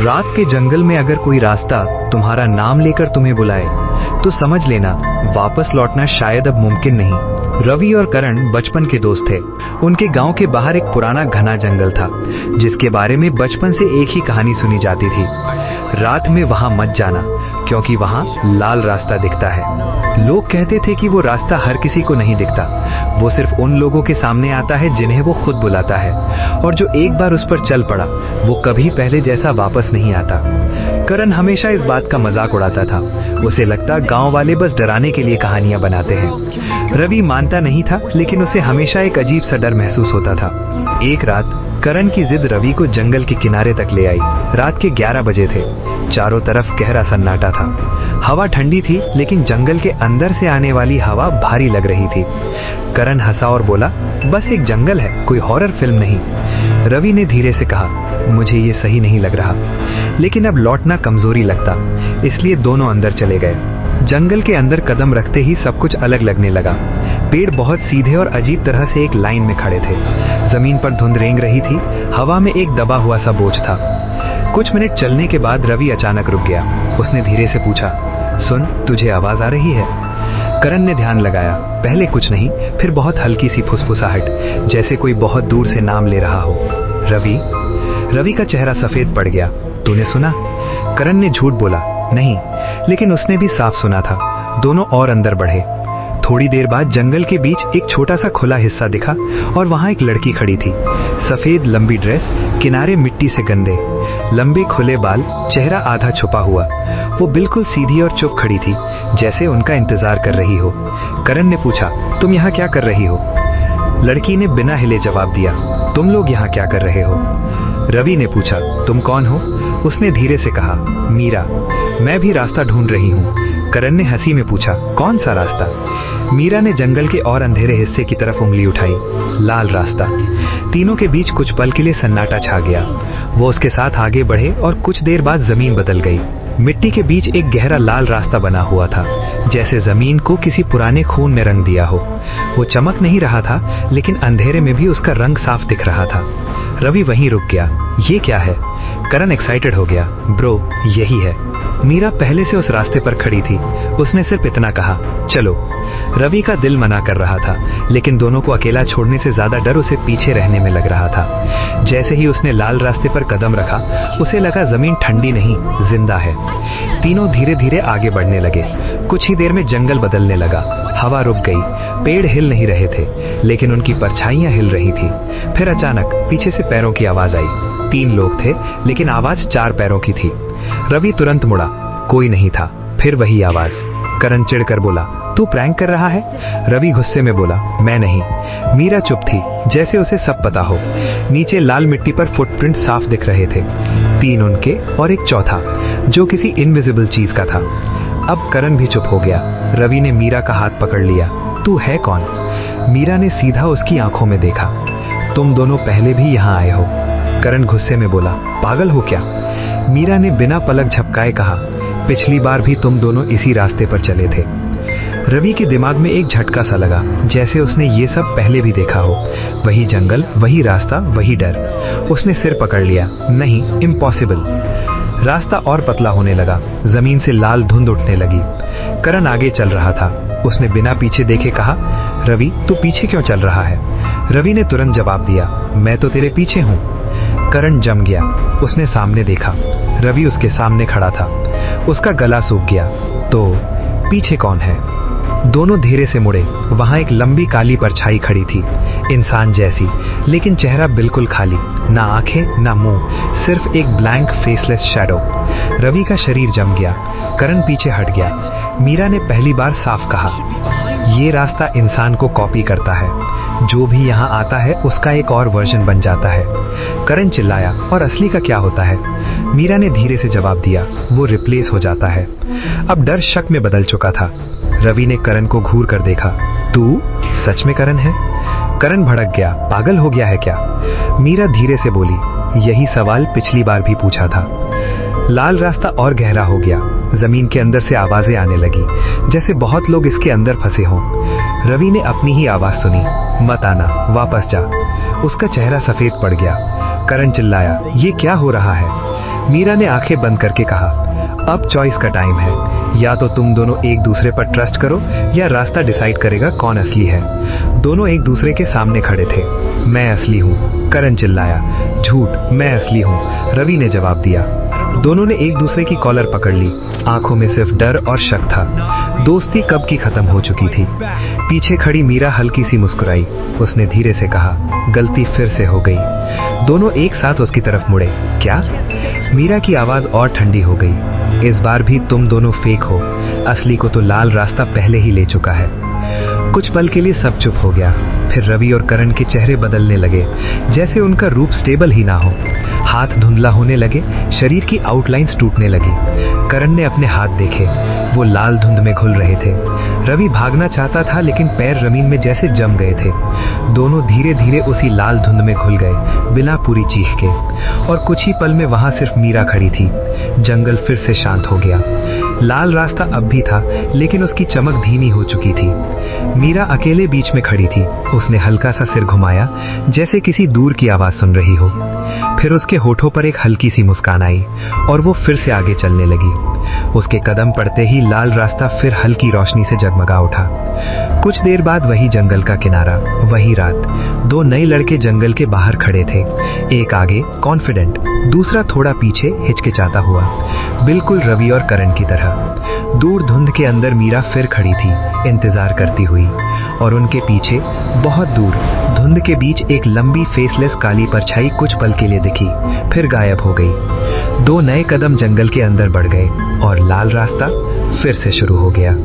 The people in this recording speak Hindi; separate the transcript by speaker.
Speaker 1: रात के जंगल में अगर कोई रास्ता तुम्हारा नाम लेकर तुम्हें बुलाए तो समझ लेना वापस लौटना शायद अब मुमकिन नहीं। रवि और करण बचपन के दोस्त थे। उनके गांव के बाहर एक पुराना घना जंगल था जिसके बारे में बचपन से एक ही कहानी सुनी जाती थी। रात में वहां मत जाना क्योंकि वहां लाल रास्ता दिखता है। लोग कहते थे कि वो रास्ता हर किसी को नहीं दिखता, वो सिर्फ उन लोगों के सामने आता है जिन्हें वो खुद बुलाता है, और जो एक बार उस पर चल पड़ा वो कभी पहले जैसा वापस नहीं आता। करण हमेशा इस बात का मजाक उड़ाता था। उसे लगता गांव वाले बस डराने के लिए कहानियां बनाते हैं। रवि मानता नहीं था, लेकिन उसे हमेशा एक अजीब सा डर महसूस होता था। एक रात करण की जिद रवि को जंगल के किनारे तक ले आई। रात के 11 बजे थे। चारों तरफ गहरा सन्नाटा था। हवा ठंडी थी, लेकिन जंगल के अंदर से आने वाली हवा भारी लग रही थी। करण हंसा और बोला, बस एक जंगल है, कोई हॉरर फिल्म नहीं। रवि ने धीरे से कहा, मुझे ये सही नहीं लग रहा, लेकिन अब लौटना कमजोरी लगता, इसलिए दोनों अंदर चले गए। जंगल के अंदर कदम रखते ही सब कुछ अलग लगने लगा। पेड़ बहुत सीधे और अजीब तरह से एक लाइन में खड़े थे। जमीन पर धुंध रेंग रही थी। हवा में एक दबा हुआ सा बोझ था। कुछ मिनट चलने के बाद रवि अचानक रुक गया। उसने धीरे से पूछा, सुन, तुझे आवाज आ रही है? करण ने ध्यान लगाया। पहले कुछ नहीं, फिर बहुत हल्की सी फुसफुसाहट, जैसे कोई बहुत दूर से नाम ले रहा हो। रवि। रवि का चेहरा सफेद पड़ गया। तूने सुना? करण ने झूठ बोला, नहीं, लेकिन उसने भी साफ सुना था। दोनों और अंदर बढ़े। थोड़ी देर बाद जंगल के बीच एक छोटा सा खुला हिस्सा दिखा और वहां एक लड़की खड़ी थी। सफेद लंबी ड्रेस, किनारे मिट्टी से गंदे, लंबे खुले बाल, चेहरा आधा छुपा हुआ। वो बिल्कुल सीधी और चुप खड़ी थी, जैसे उनका इंतजार कर रही हो। करण ने पूछा, तुम यहाँ क्या कर रही हो? लड़की ने बिना हिले जवाब दिया, तुम लोग यहाँ क्या कर रहे हो? रवि ने पूछा, तुम कौन हो? उसने धीरे से कहा, मीरा। मैं भी रास्ता ढूंढ रही हूँ। करण ने हंसी में पूछा, कौन सा रास्ता? मीरा ने जंगल के और अंधेरे हिस्से की तरफ उंगली उठाई। लाल रास्ता। तीनों के बीच कुछ पल के लिए सन्नाटा छा गया। वो उसके साथ आगे बढ़े और कुछ देर बाद जमीन बदल गई। मिट्टी के बीच एक गहरा लाल रास्ता बना हुआ था, जैसे जमीन को किसी पुराने खून ने रंग दिया हो। वो चमक नहीं रहा था, लेकिन अंधेरे में भी उसका रंग साफ दिख रहा था। रवि वहीं रुक गया। ये क्या है? करण एक्साइटेड हो गया, ब्रो, यही है। मीरा पहले से उस रास्ते पर खड़ी थी। उसने सिर्फ इतना कहा, चलो। रवि का दिल मना कर रहा था, लेकिन दोनों को अकेला छोड़ने से ज्यादा डर उसे पीछे रहने में लग रहा था। जैसे ही उसने लाल रास्ते पर कदम रखा, उसे लगा जमीन ठंडी नहीं, जिंदा है। तीनों धीरे धीरे आगे बढ़ने लगे। कुछ ही देर में जंगल बदलने लगा। हवा रुक गई। पेड़ हिल नहीं रहे थे, लेकिन उनकी परछाइयां हिल रही थी। फिर अचानक पीछे से पैरों की आवाज आई। 3 लोग थे, लेकिन आवाज 4 पैरों की थी। रवि तुरंत मुड़ा। कोई नहीं था। फिर वही आवाज। करण चिढ़कर बोला, तू प्रैंक कर रहा है? रवि गुस्से में बोला, मैं नहीं। मीरा चुप थी, जैसे उसे सब पता हो। नीचे लाल मिट्टी पर फुटप्रिंट साफ दिख रहे थे। 3 उनके और एक चौथा, जो किसी इनविजिबल चीज का था। अब करण भी चुप हो गया। रवि ने मीरा का हाथ पकड़ लिया। तू है कौन? मीरा ने सीधा उसकी आंखों में देखा। तुम दोनों पहले भी यहाँ आए हो। करण गुस्से में बोला, पागल हो क्या? मीरा ने बिना पलक झपकाए कहा, पिछली बार भी तुम दोनों इसी रास्ते पर चले थे। रवि के दिमाग में एक झटका सा लगा, जैसे उसने ये सब पहले भी देखा हो। वही जंगल, वही रास्ता, वही डर। उसने सिर पकड़ लिया। नहीं, इम्पॉसिबल। रास्ता और पतला होने लगा। जमीन से लाल धुंध उठने लगी। करण आगे चल रहा था। उसने बिना पीछे देखे कहा, रवि, तू पीछे क्यों चल रहा है? रवि ने तुरंत जवाब दिया, मैं तो तेरे पीछे हूँ। करण जम गया। उसने सामने देखा। रवि उसके सामने खड़ा था। उसका गला सूख गया। तो पीछे कौन है? दोनों धीरे से मुड़े। वहां एक लंबी काली परछाई खड़ी थी, इंसान जैसी, लेकिन चेहरा बिल्कुल खाली। ना आंखें, ना मुंह, सिर्फ एक ब्लैंक फेसलेस शैडो। रवि का शरीर जम गया। करण पीछे हट गया। मीरा ने पहली बार साफ कहा, ये रास्ता इंसान को कॉपी करता है। जो भी यहाँ आता है उसका एक और वर्जन बन जाता है। करण चिल्लाया, और असली का क्या होता है? मीरा ने धीरे से जवाब दिया, वो रिप्लेस हो जाता है। अब डर शक में बदल चुका था। रवि ने करण को घूर कर देखा। तू सच में करण है? करण भड़क गया। पागल हो गया है क्या? मीरा धीरे से बोली, यही सवाल पिछली बार भी पूछा था। लाल रास्ता और गहरा हो गया। जमीन के अंदर से आवाजें आने लगी, जैसे बहुत लोग इसके अंदर फंसे हों। रवि ने अपनी ही आवाज सुनी, मत आना, वापस जा। उसका चेहरा सफेद पड़ गया। करण चिल्लाया, ये क्या हो रहा है? मीरा ने आंखें बंद करके कहा, अब चॉइस का टाइम है, या तो तुम दोनों एक दूसरे पर ट्रस्ट करो या रास्ता डिसाइड करेगा कौन असली है। दोनों एक दूसरे के सामने खड़े थे। मैं असली हूँ, करण चिल्लाया। झूठ, मैं असली हूँ, रवि ने जवाब दिया। दोनों ने एक दूसरे की कॉलर पकड़ ली। आंखों में सिर्फ डर और शक था। दोस्ती कब की खत्म हो चुकी थी। पीछे खड़ी मीरा हल्की सी मुस्कुराई। उसने धीरे से कहा, गलती फिर से हो गई। दोनों एक साथ उसकी तरफ मुड़े। क्या? मीरा की आवाज और ठंडी हो गई। इस बार भी तुम दोनों फेक हो। असली को तो लाल रास्ता पहले ही ले चुका है। कुछ पल के लिए सब चुप हो गया। फिर रवि और करण के चेहरे बदलने लगे, जैसे उनका रूप स्टेबल ही ना हो। हाथ धुंधला होने लगे, शरीर की आउटलाइंस टूटने लगी। करण ने अपने हाथ देखे, वो लाल धुंध में घुल रहे थे। रवि भागना चाहता था लेकिन पैर जमीन में जैसे जम गए थे। दोनों धीरे धीरे उसी लाल धुंध में घुल गए, बिना पूरी चीख के। और कुछ ही पल में वहां सिर्फ मीरा खड़ी थी। जंगल फिर से शांत हो गया। लाल रास्ता अब भी था, लेकिन उसकी चमक धीमी हो चुकी थी। मीरा अकेले बीच में खड़ी थी। उसने हल्का सा सिर घुमाया, जैसे किसी दूर की आवाज सुन रही हो। फिर उसके होठों पर एक हल्की सी मुस्कान आई और वो फिर से आगे चलने लगी। उसके कदम पड़ते ही लाल रास्ता फिर हल्की रोशनी से जगमगा उठा। कुछ देर बाद वही जंगल का किनारा, वही रात। दो नए लड़के जंगल के बाहर खड़े थे। एक आगे कॉन्फिडेंट, दूसरा थोड़ा पीछे हिचकिचाता हुआ, बिल्कुल रवि और करण की तरह। दूर धुंध के अंदर मीरा फिर खड़ी थी, इंतजार करती हुई। और उनके पीछे बहुत दूर धुंध के बीच एक लंबी फेसलेस काली परछाई कुछ पल के लिए दिखी, फिर गायब हो गई। दो नए कदम जंगल के अंदर बढ़ गए और लाल रास्ता फिर से शुरू हो गया।